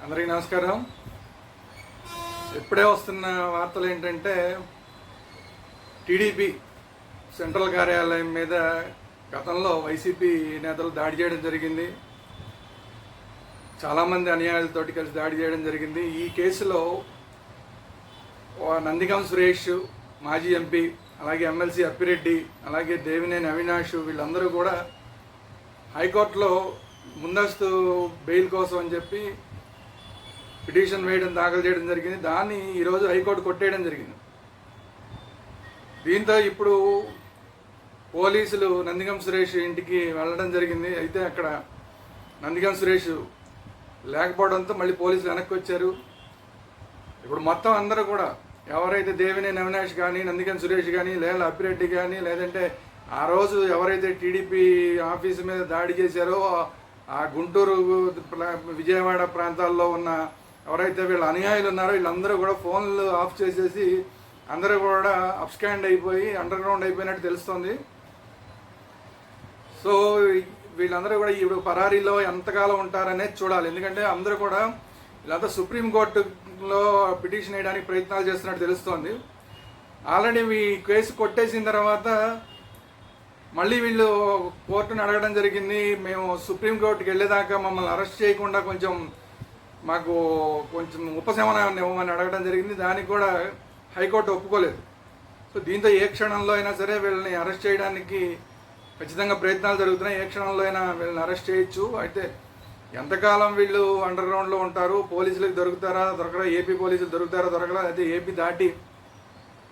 అందరికీ నమస్కారం. ఇప్పుడే వస్తున్న వార్తలు ఏంటంటే టీడీపీ సెంట్రల్ కార్యాలయం మీద గతంలో వైసీపీ నేతలు దాడి చేయడం జరిగింది. చాలామంది అనుయాయులతోటి కలిసి దాడి చేయడం జరిగింది. ఈ కేసులో నందిగం సురేష్, మాజీ ఎంపీ, అలాగే ఎమ్మెల్సీ అప్పిరెడ్డి, అలాగే దేవినేని అవినాష్ వీళ్ళందరూ కూడా హైకోర్టులో ముందస్తు బెయిల్ కోసం అని చెప్పి పిటిషన్ దాఖలు చేయడం జరిగింది. దాన్ని ఈరోజు హైకోర్టు కొట్టేయడం జరిగింది. దీంతో ఇప్పుడు పోలీసులు నందిగం సురేష్ ఇంటికి వెళ్ళడం జరిగింది. అయితే అక్కడ నందిగం సురేష్ లేకపోవడంతో మళ్ళీ పోలీసులు వెనక్కి వచ్చారు. ఇప్పుడు మొత్తం అందరూ కూడా ఎవరైతే దేవినేని అవినాష్ కానీ, నందిగం సురేష్ కానీ, లేదా అప్పిరెడ్డి కానీ, లేదంటే ఆ రోజు ఎవరైతే టీడీపీ ఆఫీసు మీద దాడి చేశారో ఆ గుంటూరు, విజయవాడ ప్రాంతాల్లో ఉన్న ఎవరైతే వీళ్ళ అనుయాయులు ఉన్నారో వీళ్ళందరూ కూడా ఫోన్లు ఆఫ్ చేసేసి అందరూ కూడా అప్స్కాండ్ అయిపోయి అండర్ గ్రౌండ్ అయిపోయినట్టు తెలుస్తుంది. సో వీళ్ళందరూ కూడా ఇప్పుడు పరారీలో ఎంతకాలం ఉంటారనేది చూడాలి. ఎందుకంటే అందరూ కూడా వీళ్ళంతా సుప్రీంకోర్టులో పిటిషన్ వేయడానికి ప్రయత్నాలు చేస్తున్నట్టు తెలుస్తోంది. ఆల్రెడీ ఈ కేసు కొట్టేసిన తర్వాత మళ్ళీ వీళ్ళు కోర్టును అడగడం జరిగింది. మేము సుప్రీంకోర్టుకి వెళ్ళేదాకా మమ్మల్ని అరెస్ట్ చేయకుండా మాకు కొంచెం ఉపశమనం ఇవ్వమని అడగడం జరిగింది. దానికి కూడా హైకోర్టు ఒప్పుకోలేదు. సో దీంతో ఏ క్షణంలో అయినా సరే వీళ్ళని అరెస్ట్ చేయడానికి ఖచ్చితంగా ప్రయత్నాలు జరుగుతున్నాయి. ఏ క్షణంలో అయినా వీళ్ళని అరెస్ట్ చేయొచ్చు. అయితే ఎంతకాలం వీళ్ళు అండర్ గ్రౌండ్లో ఉంటారు, పోలీసులకు దొరకరా, ఏపీ పోలీసులు దొరకరా, అయితే ఏపీ దాటి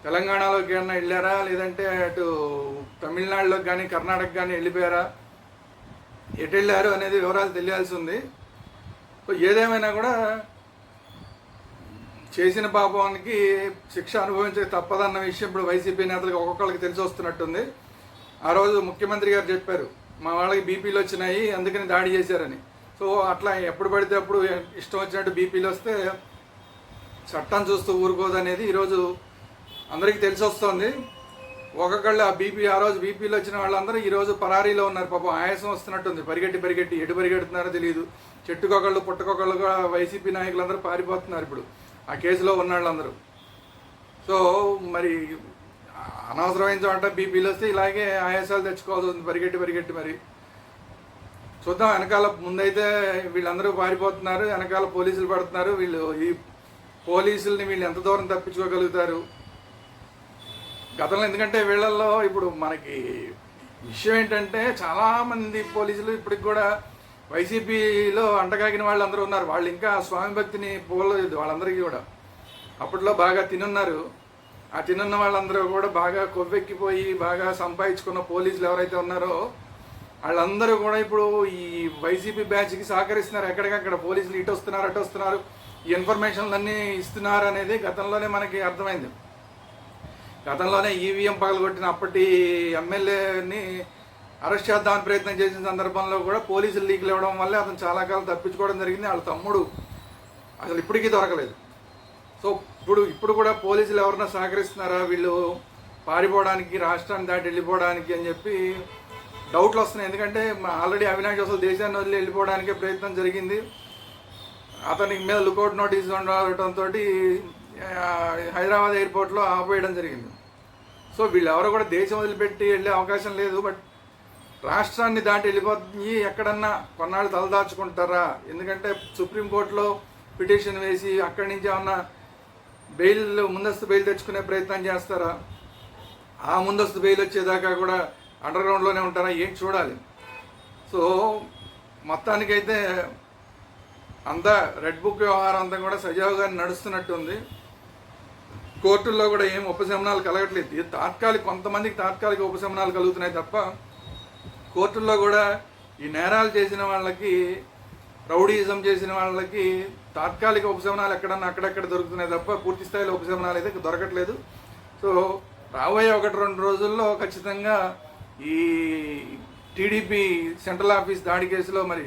తెలంగాణలోకి ఏమన్నా వెళ్ళారా, లేదంటే అటు తమిళనాడులోకి కానీ కర్ణాటక కానీ వెళ్ళిపోయారా, ఎటు వెళ్ళారు అనేది వివరాలు తెలియాల్సి ఉంది. ఏదేమైనా కూడా చేసిన పాపానికి శిక్ష అనుభవించే తప్పదన్న విషయం ఇప్పుడు వైసీపీ నేతలకు ఒక్కొక్కరికి తెలిసి వస్తున్నట్టుంది. ఆ రోజు ముఖ్యమంత్రి గారు చెప్పారు, మా వాళ్ళకి బీపీలు వచ్చినాయి అందుకని దాడి చేశారని. సో అట్లా ఎప్పుడు పడితే అప్పుడు ఇష్టం వచ్చినట్టు బీపీలు వస్తే చట్టం చూస్తూ ఊరుకోదనేది ఈరోజు అందరికీ తెలిసి వస్తుంది. ఒక్కొక్కళ్ళు ఆ రోజు బీపీలు వచ్చిన వాళ్ళందరూ ఈరోజు పరారీలో ఉన్నారు. పాపం ఆయాసం వస్తున్నట్టుంది. పరిగెట్టి ఎటు పరిగెడుతున్నారో తెలియదు. చెట్టుకొకళ్ళు పుట్టకొకళ్ళు కూడా వైసీపీ నాయకులందరూ పారిపోతున్నారు ఇప్పుడు ఆ కేసులో ఉన్న వాళ్ళందరూ. సో మరి అనవసరమైన చోట బీపీలు వస్తే ఇలాగే ఆయాసాలు తెచ్చుకోవాల్సి ఉంది పరిగెట్టి మరి చూద్దాం. వెనకాల ముందైతే వీళ్ళందరూ పారిపోతున్నారు, వెనకాల పోలీసులు పడుతున్నారు. ఈ పోలీసుల్ని వీళ్ళు ఎంత దూరం తప్పించుకోగలుగుతారు గతంలో? ఎందుకంటే వీళ్ళల్లో ఇప్పుడు మనకి విషయం ఏంటంటే చాలామంది పోలీసులు ఇప్పటికి కూడా వైసీపీలో అంటగాగిన వాళ్ళు అందరూ ఉన్నారు. వాళ్ళు ఇంకా స్వామి భక్తిని పోలేదు. వాళ్ళందరికీ కూడా అప్పట్లో బాగా తినున్నారు. ఆ తినున్న వాళ్ళందరూ కూడా బాగా కొవ్వెక్కిపోయి బాగా సంపాదించుకున్న పోలీసులు ఎవరైతే ఉన్నారో వాళ్ళందరూ కూడా ఇప్పుడు ఈ వైసీపీ బ్యాచ్కి సహకరిస్తున్నారు. ఎక్కడికక్కడ పోలీసులు ఇటు వస్తున్నారు అటు వస్తున్నారు, ఈ ఇన్ఫర్మేషన్లన్నీ ఇస్తున్నారు అనేది గతంలోనే మనకి అర్థమైంది. గతంలోనే ఈవీఎం పగలగొట్టిన అప్పటి ఎమ్మెల్యేని అరెస్ట్ చేద్దామని ప్రయత్నం చేసిన సందర్భంలో కూడా పోలీసులు లీకులు ఇవ్వడం వల్లే అతను చాలా కాలం తప్పించుకోవడం జరిగింది. వాళ్ళ తమ్ముడు అసలు ఇప్పటికీ దొరకలేదు. సో ఇప్పుడు కూడా పోలీసులు ఎవరన్నా సహకరిస్తున్నారా వీళ్ళు పారిపోవడానికి, రాష్ట్రాన్ని దాటి వెళ్ళిపోవడానికి అని చెప్పి డౌట్లు వస్తున్నాయి. ఎందుకంటే ఆల్రెడీ అవినాష్ అసలు దేశాన్ని వదిలి వెళ్ళిపోవడానికే ప్రయత్నం జరిగింది. అతనికి మీద లుకౌట్ నోటీస్ ఉండటంతో హైదరాబాద్ ఎయిర్పోర్ట్లో ఆపేయడం జరిగింది. సో వీళ్ళెవరో కూడా దేశం వదిలిపెట్టి వెళ్ళే అవకాశం లేదు. బట్ రాష్ట్రాన్ని దాటి వెళ్ళిపోయి ఎక్కడన్నా కొన్నాళ్ళు తలదాచుకుంటారా? ఎందుకంటే సుప్రీంకోర్టులో పిటిషన్ వేసి అక్కడి నుంచి ఏమన్నా ముందస్తు బెయిల్ తెచ్చుకునే ప్రయత్నం చేస్తారా? ఆ ముందస్తు బెయిల్ వచ్చేదాకా కూడా అండర్ గ్రౌండ్లోనే ఉంటారా? ఏం చూడాలి. సో మొత్తానికైతే అంతా రెడ్ బుక్ వ్యవహారం అంతా కూడా సజావుగా నడుస్తున్నట్టుంది. కోర్టుల్లో కూడా ఏం ఉపశమనాలు కలగట్లేదు. కొంతమందికి తాత్కాలిక ఉపశమనాలు కలుగుతున్నాయి తప్ప కోర్టుల్లో కూడా ఈ నేరాలు చేసిన వాళ్ళకి, రౌడీయిజం చేసిన వాళ్ళకి తాత్కాలిక ఉపశమనాలు అక్కడెక్కడ దొరుకుతున్నాయి తప్ప పూర్తి స్థాయిలో ఉపశమనాలు అయితే దొరకట్లేదు. సో రాబోయే 1-2 రోజుల్లో ఖచ్చితంగా ఈ టీడీపీ సెంట్రల్ ఆఫీస్ దాడి కేసులో మరి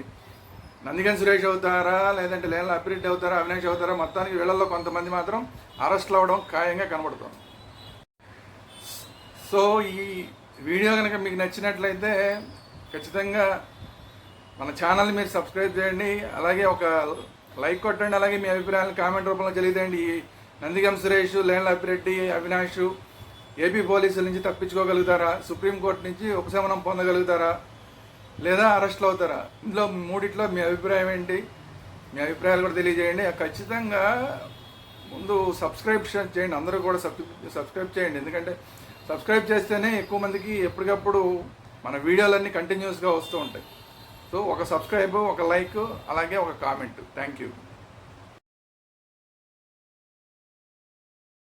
నందిగం సురేష్ అవుతారా, లేదంటే లేదంటే అప్పిరెడ్డి అవుతారా, అవినాష్ అవుతారా, మొత్తానికి వీళ్ళల్లో కొంతమంది మాత్రం అరెస్ట్లు అవ్వడం ఖాయంగా కనబడుతుంది. సో ఈ వీడియో కనుక మీకు నచ్చినట్లయితే ఖచ్చితంగా మన ఛానల్ని మీరు సబ్స్క్రైబ్ చేయండి. అలాగే ఒక లైక్ కొట్టండి, అలాగే మీ అభిప్రాయాలను కామెంట్ రూపంలో తెలియదండి. నందిగం సురేష్, లేన్ల అప్పిరెడ్డి, అవినాష్ ఏపీ పోలీసుల నుంచి తప్పించుకోగలుగుతారా, సుప్రీంకోర్టు నుంచి ఉపశమనం పొందగలుగుతారా, లేదా అరెస్ట్లు అవుతారా? ఇందులో మూడిట్లో మీ అభిప్రాయం ఏంటి? మీ అభిప్రాయాలు కూడా తెలియజేయండి. ఖచ్చితంగా ముందు సబ్స్క్రైబ్ చేయండి, అందరూ కూడా సబ్స్క్రైబ్ చేయండి. ఎందుకంటే సబ్స్క్రైబ్ చేస్తేనే ఎక్కువ మందికి ఎప్పటికప్పుడు మన వీడియోలన్నీ కంటిన్యూస్గా వస్తూ ఉంటాయి. సో ఒక సబ్స్క్రైబ్, ఒక లైక్, అలాగే ఒక కామెంట్. Thank you.